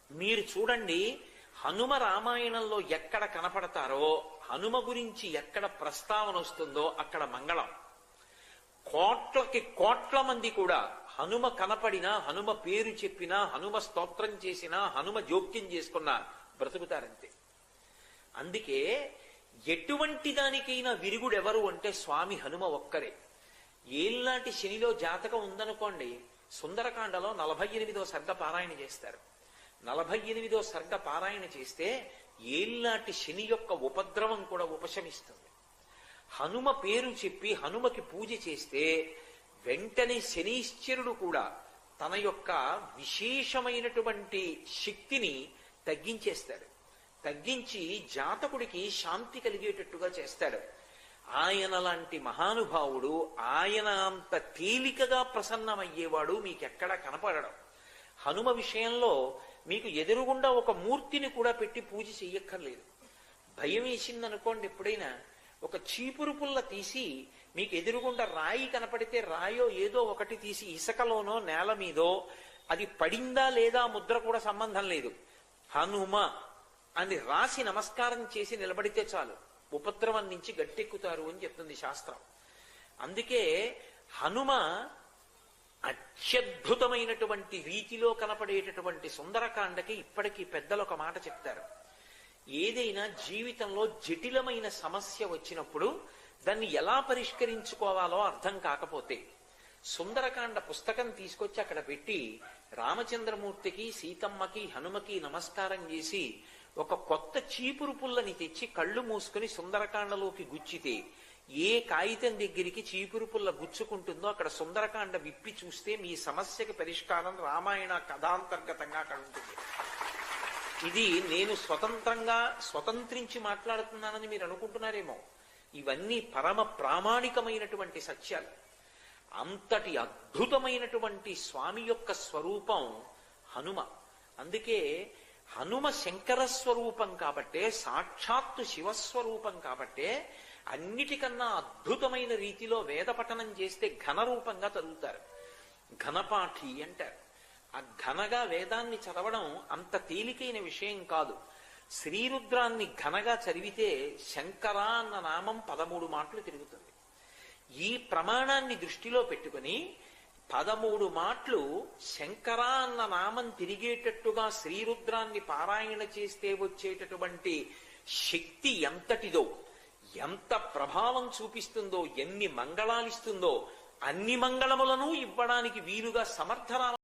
మీరు చూడండి, హనుమ రామాయణంలో ఎక్కడ కనపడతారో, హనుమ గురించి ఎక్కడ ప్రస్తావన వస్తుందో అక్కడ మంగళం. కోట్లకి కోట్ల మంది కూడా హనుమ కనపడినా, హనుమ పేరు చెప్పినా, హనుమ స్తోత్రం చేసినా, హనుమ జోక్యం చేసుకున్నా బ్రతుకుతారంతే. అందుకే ఎటువంటి దానికైనా విరుగుడెవరు అంటే స్వామి హనుమ ఒక్కరే. ఏళ్ళనాటి శనిలో జాతకం ఉందనుకోండి, సుందరకాండలో 48వ సర్గ పారాయణ చేస్తారు. 48వ సర్గ పారాయణ చేస్తే ఏళ్ళనాటి శని యొక్క ఉపద్రవం కూడా ఉపశమిస్తుంది. హనుమ పేరు చెప్పి హనుమకి పూజ చేస్తే వెంటనే శనీశ్వరుడు కూడా తన యొక్క విశేషమైనటువంటి శక్తిని తగ్గించేస్తాడు. తగ్గించి జాతకుడికి శాంతి కలిగేటట్టుగా చేస్తాడు. ఆయన లాంటి మహానుభావుడు, ఆయన అంత తేలికగా ప్రసన్నమయ్యేవాడు మీకెక్కడా కనపడడం. హనుమ విషయంలో మీకు ఎదురుగుండా ఒక మూర్తిని కూడా పెట్టి పూజ చెయ్యక్కర్లేదు. భయం వేసిందనుకోండి, ఎప్పుడైనా ఒక చీపురు పుల్ల తీసి మీకు ఎదురుగుండా రాయి కనపడితే రాయో ఏదో ఒకటి తీసి ఇసుకలోనో నేల మీదో అది పడిందా లేదా ముద్ర కూడా సంబంధం లేదు, హనుమ అని రాసి నమస్కారం చేసి నిలబడితే చాలు, ఉపద్రవం నుంచి గట్టెక్కుతారు అని చెప్తుంది శాస్త్రం. అందుకే హనుమ అత్యద్భుతమైనటువంటి రీతిలో కనపడేటటువంటి సుందరకాండకి ఇప్పటికీ పెద్దలు ఒక మాట చెప్తారు. ఏదైనా జీవితంలో జటిలమైన సమస్య వచ్చినప్పుడు దాన్ని ఎలా పరిష్కరించుకోవాలో అర్థం కాకపోతే సుందరకాండ పుస్తకం తీసుకొచ్చి అక్కడ పెట్టి రామచంద్రమూర్తికి, సీతమ్మకి, హనుమకి నమస్కారం చేసి ఒక కొత్త చీపురు పుల్లని తెచ్చి కళ్ళు మూసుకుని సుందరకాండలోకి గుచ్చితే ఏ కాగితం దగ్గరికి చీపురు పుల్ల గుచ్చుకుంటుందో అక్కడ సుందరకాండ విప్పి చూస్తే మీ సమస్యకి పరిష్కారం రామాయణ కథాంతర్గతంగా అక్కడ ఉంటుంది. ఇది నేను స్వతంత్రించి మాట్లాడుతున్నానని మీరు అనుకుంటున్నారేమో. ఇవన్నీ పరమ ప్రామాణికమైనటువంటి సత్యాలు. అంతటి అద్భుతమైనటువంటి స్వామి యొక్క స్వరూపం హనుమ. అందుకే హనుమ శంకర స్వరూపం కాబట్టే, సాక్షాత్తు శివస్వరూపం కాబట్టే అన్నిటికన్నా అద్భుతమైన రీతిలో వేద పఠనం చేస్తే ఘనరూపంగా చదువుతారు. ఘనపాఠి అంటారు. ఆ ఘనగా వేదాన్ని చదవడం అంత తేలికైన విషయం కాదు. శ్రీరుద్రాన్ని ఘనగా చదివితే శంకర అన్న నామం 13 మాటలు తిరుగుతుంది. ఈ ప్రమాణాన్ని దృష్టిలో పెట్టుకుని 13 మాటలు శంకర అన్న నామం తిరిగేటట్టుగా శ్రీరుద్రాన్ని పారాయణ చేస్తే వచ్చేటటువంటి శక్తి ఎంతటిదో, ఎంత ప్రభావం చూపిస్తుందో, ఎన్ని మంగళాలిస్తుందో, అన్ని మంగళములను ఇవ్వడానికి వీలుగా సమర్థ